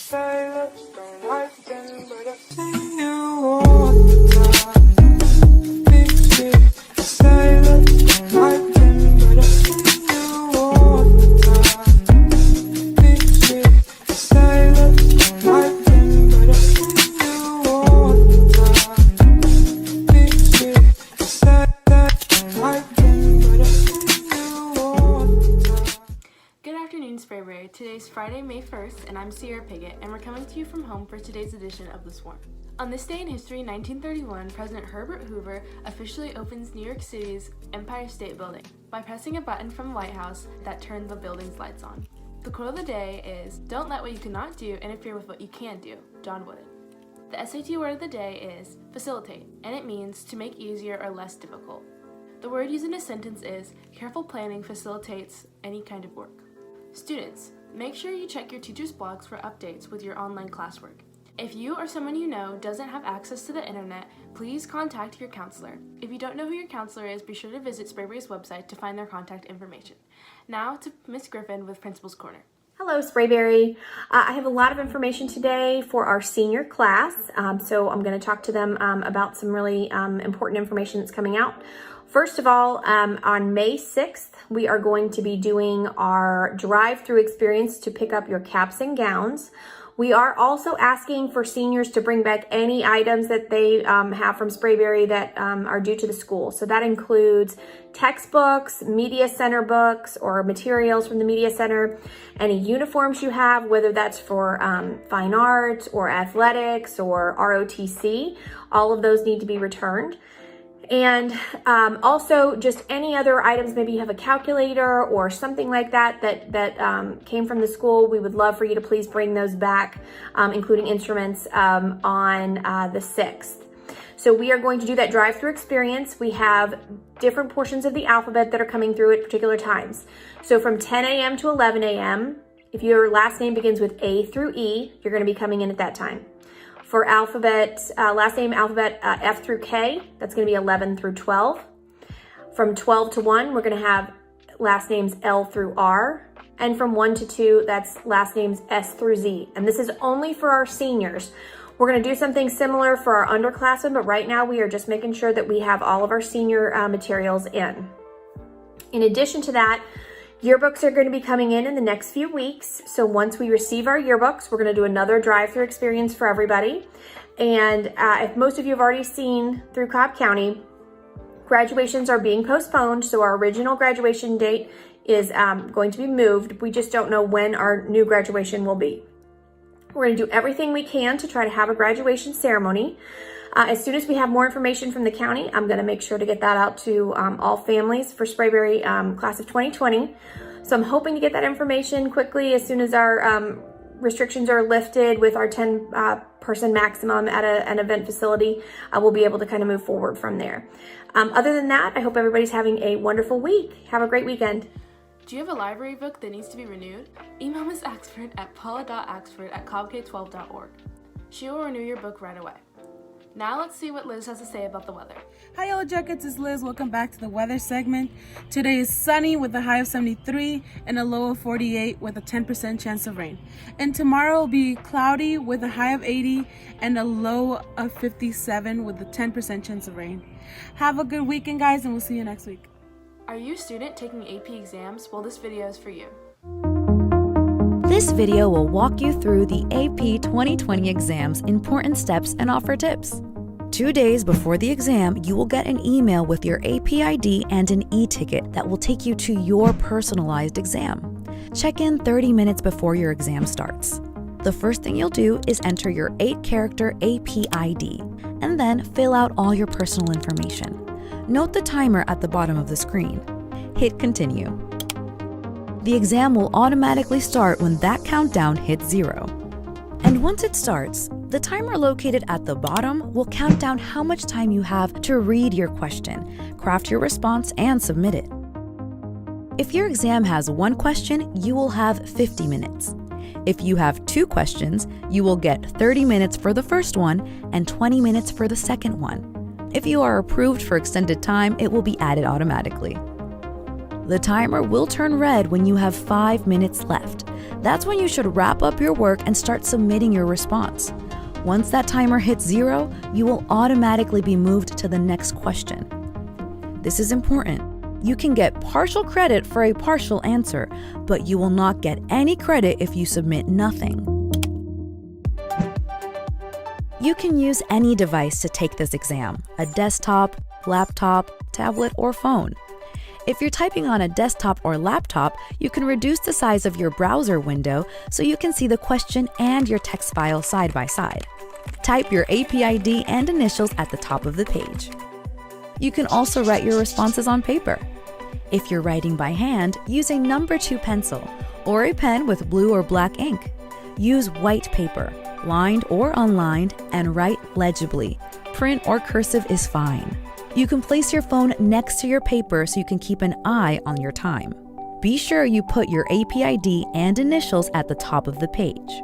say that you don't like them, but I see you all the time. You say that you don't like them, but I see you all the time. You say that you don't like them, but I see you all the time. You say that you don't like them, but I see you all the time. Good afternoon, Sprayberry. Today's Friday, May 1st, and I'm Sierra Piggott, and we're coming to you from home for today's edition of The Swarm. On this day in history, 1931, President Herbert Hoover officially opens New York City's Empire State Building by pressing a button from the White House that turns the building's lights on. The quote of the day is, "Don't let what you cannot do interfere with what you can do," John Wooden. The SAT word of the day is facilitate, and it means to make easier or less difficult. The word used in a sentence is, careful planning facilitates any kind of work. Students, make sure you check your teacher's blogs for updates with your online classwork. If you or someone you know doesn't have access to the internet, please contact your counselor. If you don't know who your counselor is, be sure to visit Sprayberry's website to find their contact information. Now to Miss Griffin with Principal's Corner. Hello, Sprayberry. I have a lot of information today for our senior class, so I'm going to talk to them about some really important information that's coming out. First of all, on May 6th, we are going to be doing our drive-through experience to pick up your caps and gowns. We are also asking for seniors to bring back any items that they have from Sprayberry that are due to the school. So that includes textbooks, media center books, or materials from the media center, any uniforms you have, whether that's for fine arts or athletics or ROTC. All of those need to be returned. And also just any other items, maybe you have a calculator or something like that came from the school. We would love for you to please bring those back, including instruments, on the 6th. So we are going to do that drive-through experience. We have different portions of the alphabet that are coming through at particular times. So from 10 a.m. to 11 a.m., if your last name begins with A through E, you're going to be coming in at that time. For alphabet, last name alphabet F through K, that's going to be 11 through 12. From 12 to 1, we're going to have last names L through R. And from 1 to 2, that's last names S through Z. And this is only for our seniors. We're going to do something similar for our underclassmen, but right now we are just making sure that we have all of our senior materials in. In addition to that, yearbooks are going to be coming in the next few weeks. So once we receive our yearbooks, we're going to do another drive-through experience for everybody. And if most of you have already seen through Cobb County, graduations are being postponed. So our original graduation date is going to be moved. We just don't know when our new graduation will be. We're going to do everything we can to try to have a graduation ceremony. As soon as we have more information from the county, I'm going to make sure to get that out to all families for Sprayberry class of 2020. So I'm hoping to get that information quickly as soon as our restrictions are lifted with our 10 person maximum at an event facility. We'll be able to kind of move forward from there. Other than that, I hope everybody's having a wonderful week. Have a great weekend. Do you have a library book that needs to be renewed? Email Ms. Axford at paula.axford@cobbk12.org. She will renew your book right away. Now let's see what Liz has to say about the weather. Hi, Yellow Jackets, it's Liz. Welcome back to the weather segment. Today is sunny with a high of 73 and a low of 48 with a 10% chance of rain. And tomorrow will be cloudy with a high of 80 and a low of 57 with a 10% chance of rain. Have a good weekend, guys, and we'll see you next week. Are you a student taking AP exams? Well, this video is for you. This video will walk you through the AP 2020 exam's important steps and offer tips. 2 days before the exam, you will get an email with your AP ID and an e-ticket that will take you to your personalized exam. Check in 30 minutes before your exam starts. The first thing you'll do is enter your 8-character AP ID and then fill out all your personal information. Note the timer at the bottom of the screen. Hit continue. The exam will automatically start when that countdown hits 0. And once it starts, the timer located at the bottom will count down how much time you have to read your question, craft your response, and submit it. If your exam has 1 question, you will have 50 minutes. If you have 2 questions, you will get 30 minutes for the first one and 20 minutes for the second one. If you are approved for extended time, it will be added automatically. The timer will turn red when you have 5 minutes left. That's when you should wrap up your work and start submitting your response. Once that timer hits 0, you will automatically be moved to the next question. This is important. You can get partial credit for a partial answer, but you will not get any credit if you submit nothing. You can use any device to take this exam: a desktop, laptop, tablet, or phone. If you're typing on a desktop or laptop, you can reduce the size of your browser window so you can see the question and your text file side by side. Type your AP ID and initials at the top of the page. You can also write your responses on paper. If you're writing by hand, use a number 2 pencil or a pen with blue or black ink. Use white paper, lined or unlined, and write legibly. Print or cursive is fine. You can place your phone next to your paper so you can keep an eye on your time. Be sure you put your AP ID and initials at the top of the page.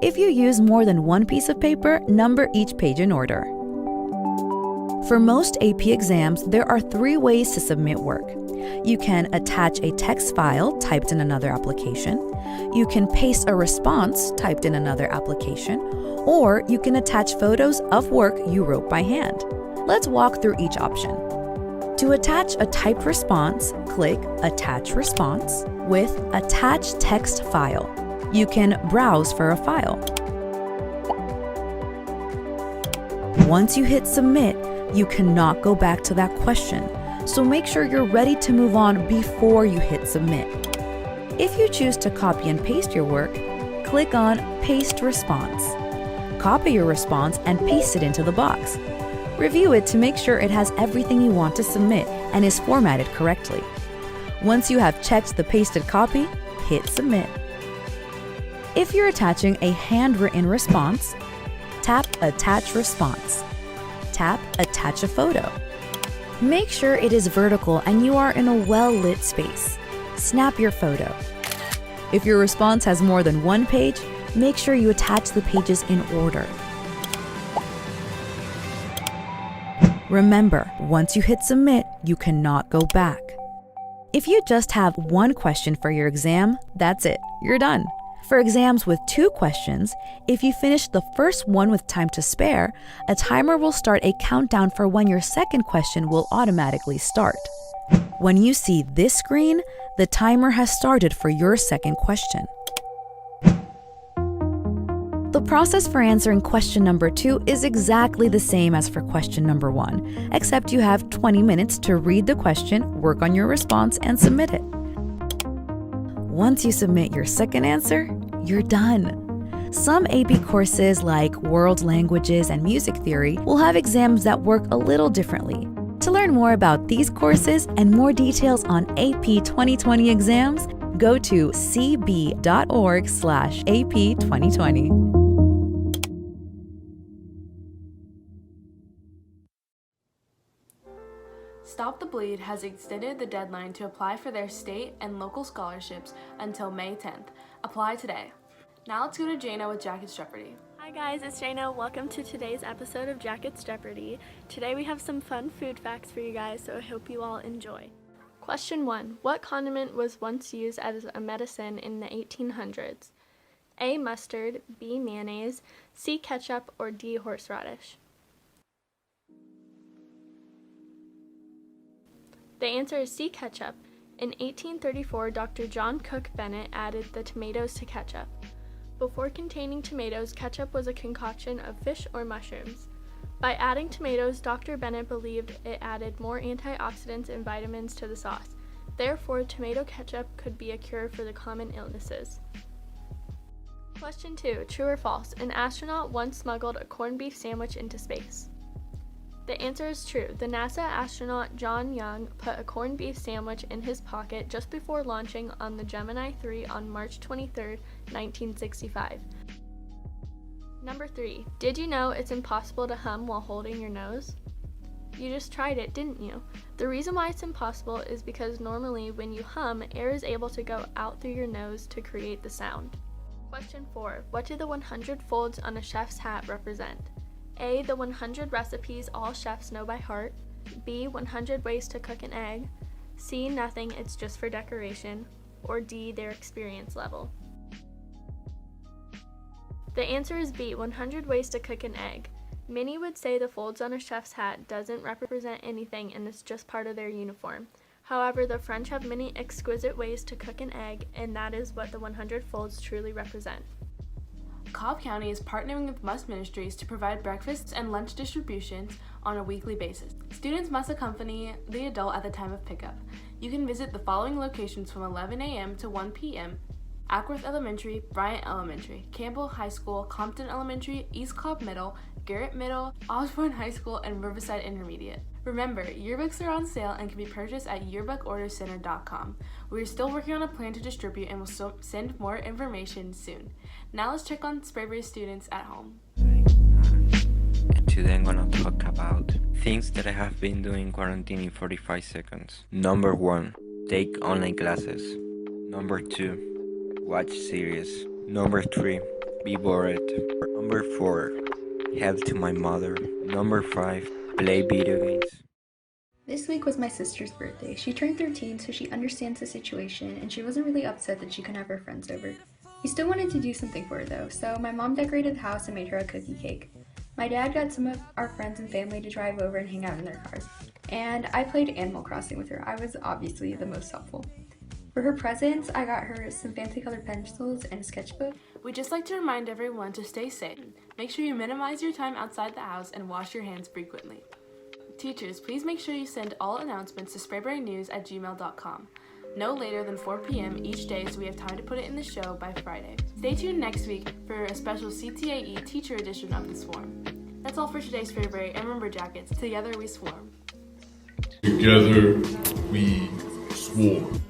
If you use more than one piece of paper, number each page in order. For most AP exams, there are 3 ways to submit work. You can attach a text file typed in another application, you can paste a response typed in another application, or you can attach photos of work you wrote by hand. Let's walk through each option. To attach a typed response, click Attach Response with Attach Text File. You can browse for a file. Once you hit Submit, you cannot go back to that question, so make sure you're ready to move on before you hit Submit. If you choose to copy and paste your work, click on Paste Response. Copy your response and paste it into the box. Review it to make sure it has everything you want to submit and is formatted correctly. Once you have checked the pasted copy, hit Submit. If you're attaching a handwritten response, tap Attach Response. Tap Attach a Photo. Make sure it is vertical and you are in a well-lit space. Snap your photo. If your response has more than one page, make sure you attach the pages in order. Remember, once you hit Submit, you cannot go back. If you just have one question for your exam, that's it, you're done. For exams with 2 questions, if you finish the first one with time to spare, a timer will start a countdown for when your second question will automatically start. When you see this screen, the timer has started for your second question. The process for answering question number 2 is exactly the same as for question number 1, except you have 20 minutes to read the question, work on your response, and submit it. Once you submit your second answer, you're done. Some AP courses like World Languages and Music Theory will have exams that work a little differently. To learn more about these courses and more details on AP 2020 exams, go to cb.org/AP2020. Stop the Bleed has extended the deadline to apply for their state and local scholarships until May 10th. Apply today. Now let's go to Jana with Jackets Jeopardy! Hi guys, it's Jana. Welcome to today's episode of Jackets Jeopardy! Today we have some fun food facts for you guys, so I hope you all enjoy. Question 1. What condiment was once used as a medicine in the 1800s? A. Mustard, B. Mayonnaise, C. Ketchup, or D. Horseradish? The answer is C. Ketchup. In 1834, Dr. John Cook Bennett added the tomatoes to ketchup. Before containing tomatoes, ketchup was a concoction of fish or mushrooms. By adding tomatoes, Dr. Bennett believed it added more antioxidants and vitamins to the sauce. Therefore, tomato ketchup could be a cure for the common illnesses. Question 2. True or false? An astronaut once smuggled a corned beef sandwich into space. The answer is true. The NASA astronaut John Young put a corned beef sandwich in his pocket just before launching on the Gemini 3 on March 23, 1965. Number 3. Did you know it's impossible to hum while holding your nose? You just tried it, didn't you? The reason why it's impossible is because normally when you hum, air is able to go out through your nose to create the sound. Question 4. What do the 100 folds on a chef's hat represent? A. The 100 recipes all chefs know by heart. B. 100 ways to cook an egg. C. Nothing, it's just for decoration. Or D. Their experience level. The answer is B, 100 ways to cook an egg. Many would say the folds on a chef's hat doesn't represent anything and it's just part of their uniform. However, the French have many exquisite ways to cook an egg, and that is what the 100 folds truly represent. Cobb County is partnering with Must Ministries to provide breakfasts and lunch distributions on a weekly basis. Students must accompany the adult at the time of pickup. You can visit the following locations from 11 a.m. to 1 p.m. Ackworth Elementary, Bryant Elementary, Campbell High School, Compton Elementary, East Cobb Middle, Garrett Middle, Osborne High School, and Riverside Intermediate. Remember, yearbooks are on sale and can be purchased at yearbookordercenter.com. We are still working on a plan to distribute and will send more information soon. Now let's check on Sprayberry students at home. Today I'm gonna talk about things that I have been doing in quarantine in 45 seconds. Number 1, take online classes. Number 2, watch series. Number 3, be bored. Number 4, help to my mother. Number 5, play video games. This week was my sister's birthday. She turned 13, so she understands the situation, and she wasn't really upset that she couldn't have her friends over. We still wanted to do something for her though, so my mom decorated the house and made her a cookie cake. My dad got some of our friends and family to drive over and hang out in their cars. And I played Animal Crossing with her. I was obviously the most helpful. For her presents, I got her some fancy colored pencils and a sketchbook. We'd just like to remind everyone to stay safe. Make sure you minimize your time outside the house and wash your hands frequently. Teachers, please make sure you send all announcements to sprayberrynews@gmail.com. No later than 4 p.m. each day so we have time to put it in the show by Friday. Stay tuned next week for a special CTAE teacher edition of The Swarm. That's all for today's Sprayberry and Remember Jackets. Together we swarm. Together we swarm.